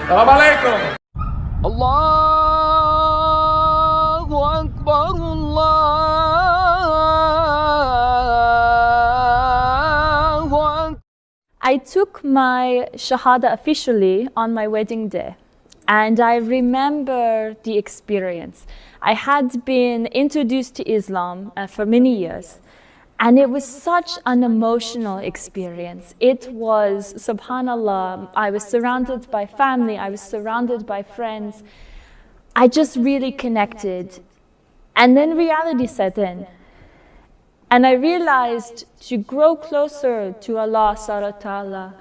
Assalamualaikum. Allahu Akbar, Allahu Akbar. I took my Shahada officially on my wedding day, and I remember the experience. I had been introduced to Islam for many years, and it was such an emotional experience. It was, subhanallah, I was surrounded by family, I was surrounded by friends. I just really connected. And then reality set in. And I realized to grow closer to Allah subhanahu wa ta'ala,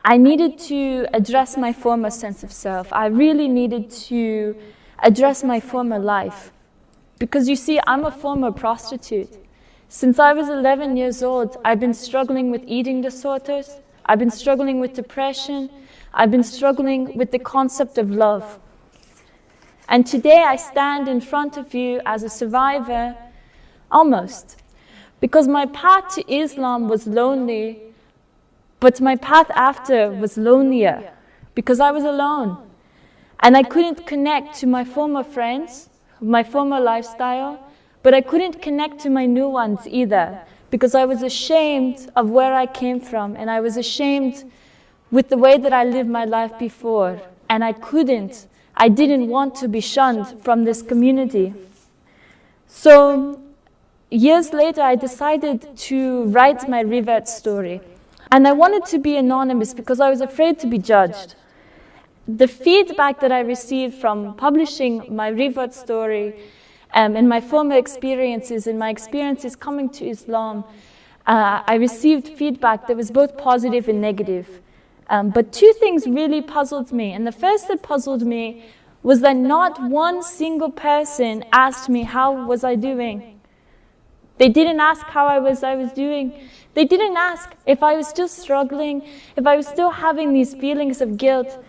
I needed to address my former sense of self. I really needed to address my former life. Because you see, I'm a former prostitute. Since I was 11 years old, I've been struggling with eating disorders. I've been struggling with depression. I've been struggling with the concept of love. And today I stand in front of you as a survivor, almost. Because my path to Islam was lonely, but my path after was lonelier, because I was alone. And I couldn't connect to my former friends, my former lifestyle, but I couldn't connect to my new ones either, because I was ashamed of where I came from, and I was ashamed with the way that I lived my life before. And I didn't want to be shunned from this community. So, years later, I decided to write my revert story. And I wanted to be anonymous because I was afraid to be judged. The feedback that I received from publishing my revert story and my former experiences and my experiences coming to Islam, I received feedback that was both positive and negative. But two things really puzzled me. And the first that puzzled me was that not one single person asked me how was I doing. They didn't ask how I was doing. They didn't ask if I was still struggling, if I was still having these feelings of guilt.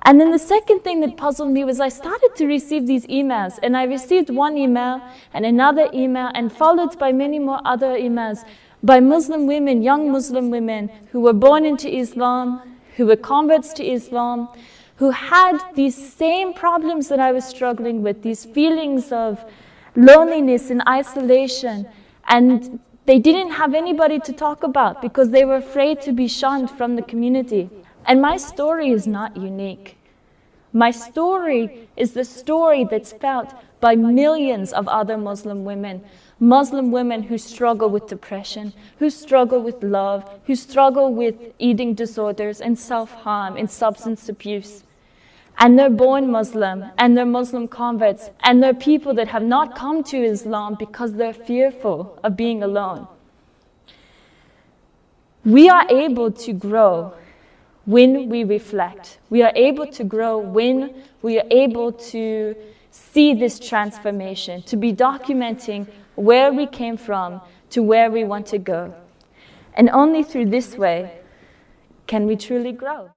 And then the second thing that puzzled me was I started to receive these emails, and I received one email and another email, and followed by many more other emails by Muslim women, young Muslim women who were born into Islam, who were converts to Islam, who had these same problems that I was struggling with, these feelings of loneliness and isolation, and they didn't have anybody to talk about because they were afraid to be shunned from the community. And my story is not unique. My story is the story that's felt by millions of other Muslim women who struggle with depression, who struggle with love, who struggle with eating disorders and self-harm and substance abuse. And they're born Muslim, and they're Muslim converts, and they're people that have not come to Islam because they're fearful of being alone. We are able to grow when we reflect. We are able to grow when we are able to see this transformation, to be documenting where we came from to where we want to go. And only through this way can we truly grow.